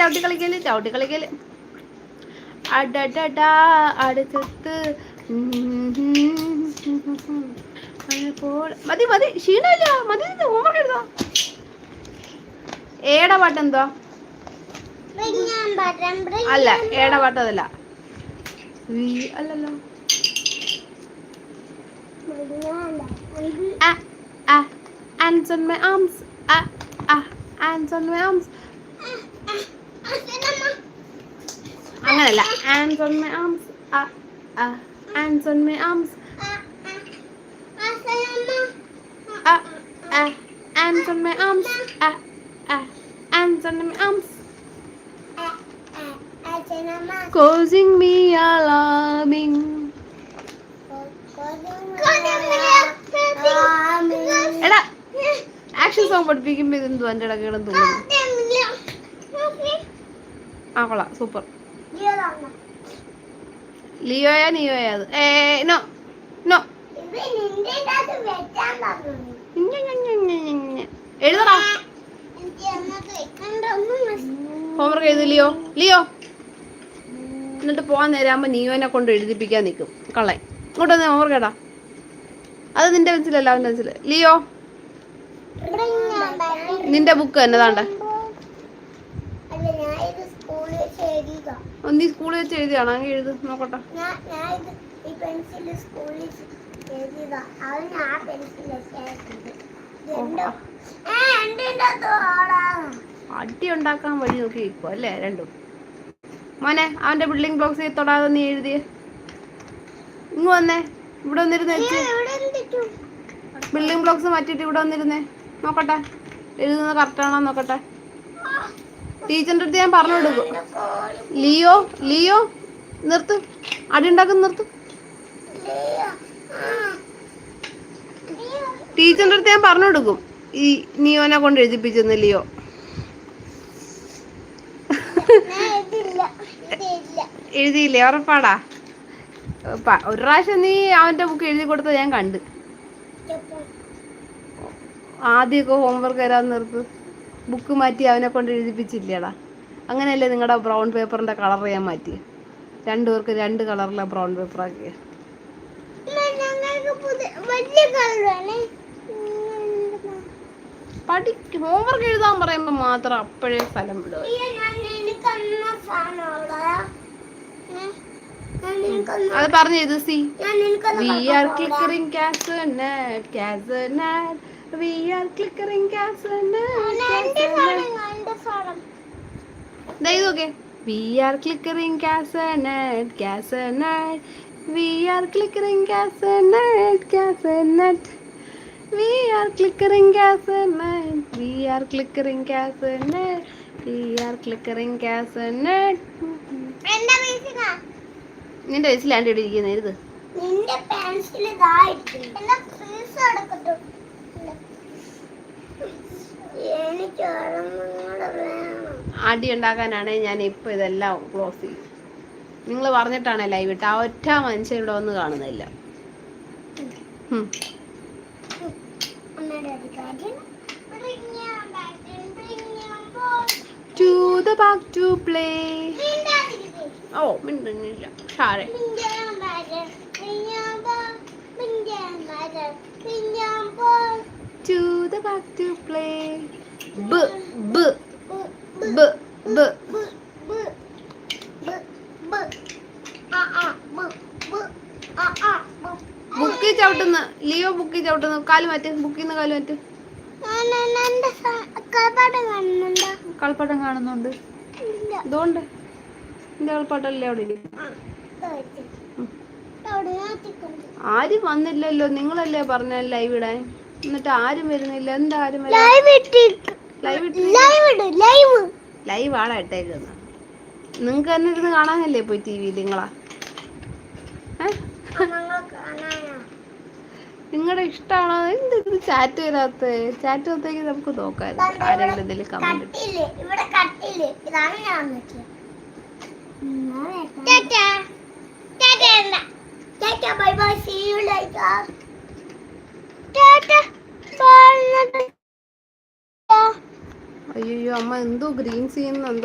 ചവിട്ടി കളിക്കല് അടടടാ അടുത്ത് മതി ക്ഷീണമില്ല മതി ഹോംവർക്ക് എഴുതാ. ഏടെ പാട്ട് എന്തോ അല്ല ഏടെ പാട്ട് അതല്ല അല്ലല്ലോ. Hands on my arms, hands on my arms. അങ്ങനല്ല, hands on my arms, hands on my arms, hands on my arms, hands on my arms, causing me alarming. എടാ ആക്ഷൻ സോങ് പഠിപ്പിക്കുമ്പോ ഇതെന്തോ എൻ്റെ ഇടക്കേടും തോന്നുന്നു. ആ കൊള്ളാം, സൂപ്പർ. ലിയോയാ നിയോയാ അത്? No no. എഴുതടാ ഹോംവർക്ക് എഴുതി ലിയോ. എന്നിട്ട് പോകാൻ നേരാകുമ്പോൾ നിയോനെ കൊണ്ട് എഴുതിപ്പിക്കാൻ നിൽക്കും കള്ളൻ. ഇങ്ങോട്ട് വന്നേ ഹോംവർക്ക് കേട്ടാ. അത് നിന്റെ പെൻസിലല്ല അവൻ്റെ പെൻസിൽ. ലിയോ നിന്റെ ബുക്ക് തന്നെ താണ്ട. നീ സ്കൂളിൽ വെച്ച് എഴുതിയാണോ? അങ്ങനെ എഴുത് നോക്കട്ടെ. അടി ഉണ്ടാക്കാൻ വഴി നോക്കി ഇരിക്കും അല്ലേ രണ്ടും. മോനെ അവന്റെ ബിൽഡിംഗ് ബ്ലോക്സ് തൊടാതെ നീ എഴുതിയേ. ഇങ്ങ് വന്നേ, ഇവിടെ വന്നിരുന്നേ. ബിൽഡിംഗ് ബ്ലോക്സ് മാറ്റിയിട്ട് ഇവിടെ വന്നിരുന്നേ. നോക്കട്ടെ എഴുതുന്നത് കറക്റ്റാണോ നോക്കട്ടെ. ടീച്ചറിൻ്റെ അടുത്ത് ഞാൻ പറഞ്ഞു കൊടുക്കും. ലിയോ നിർത്ത്, അടി ഉണ്ടാക്കുന്ന നിർത്ത്. ടീച്ചറിൻ്റെ അടുത്ത് ഞാൻ പറഞ്ഞു കൊടുക്കും ഈ നിയോനെ കൊണ്ട് എഴുതിപ്പിച്ചെന്ന്. ലിയോ എഴുതിയില്ലേ? ഉറപ്പാടാ. ഒരു പ്രാവശ്യം നീ അവൻ്റെ ബുക്ക് എഴുതി കൊടുത്തത് ഞാൻ കണ്ട്. ആദ്യമൊക്കെ ഹോംവർക്ക് തരാൻ നിർത്ത്, ബുക്ക് മാറ്റി അവനെ കൊണ്ട് എഴുതിപ്പിച്ചില്ലേടാ. അങ്ങനെയല്ലേ നിങ്ങളുടെ ബ്രൗൺ പേപ്പറിൻ്റെ കളർ ഞാൻ മാറ്റി. രണ്ടുപേർക്ക് 2 കളറിലെ ബ്രൗൺ പേപ്പർ ആക്കിയ. ഹോംവർക്ക് എഴുതാൻ പറയുമ്പോൾ മാത്രം അപ്പോഴേ സ്ഥലം വിടുക. അത് പറഞ്ഞു ഇത്. C V R clickering Kasaragod, we are clickering casanat. Okay. We are clickering casanat. We are clickering casanat. We are clickering casanat. We are clickering casanat. We are clickering casanat. നിന്റെ പെൻസിലാണ്ട് ഇടിയിരിക്കുന്നത് എഴുത്. നിന്റെ പെൻസിൽ ഇതായിട്ട് എന്നാ ഫ്രീസ് എടുക്കട്ടെ. അടി ഉണ്ടാക്കാനാണ് ഞാൻ ഇപ്പോൾ ഇതെല്ലാം ക്ലോസ് ചെയ്യും. നിങ്ങൾ പറഞ്ഞിട്ടാണ് ലൈവ് ഇട്ട്. ആ ഒറ്റ മനുഷ്യൻ ഇവിടെ വന്ന് കാണുന്നില്ല. To the back to play. ഓ മിണ്ടുന്നില്ല. ഷാരെ to the back to play. ബുക്കി ചവിട്ടുന്ന ലിയോ, ബുക്കി ചവിട്ടുന്ന. കാല് മാറ്റ്, ബുക്കിന്ന് കാല് മാറ്റ്. കളിപ്പാട്ടം കാണുന്നുണ്ട്. ഇതുകൊണ്ട് എന്റെ കളിപ്പാട്ടല്ലേ അവിടെ ഇരിക്കും. ആരും വന്നില്ലല്ലോ. നിങ്ങളല്ലേ പറഞ്ഞ ലൈവ് ഇടാൻ, എന്നിട്ട് ആരും വരുന്നില്ല. എന്താ ആരും ലൈവ് ആടാ ഇട്ടേക്കുന്നത്? നിങ്ങക്ക് തന്നെ ഇരുന്ന് കാണാനല്ലേ പോയി ടിവിയിൽ. നിങ്ങളുടെ ഇഷ്ടമാണോ? എന്ത് ചാറ്റ് വരാത്ത? ചാറ്റ് വന്നേക്ക് നമുക്ക് നോക്കാം. ആരെങ്കിലും എന്തെങ്കിലും കമന്റ്. അയ്യോ അമ്മ എന്തോ ഗ്രീൻ ചെയ്യുന്നുണ്ടോ?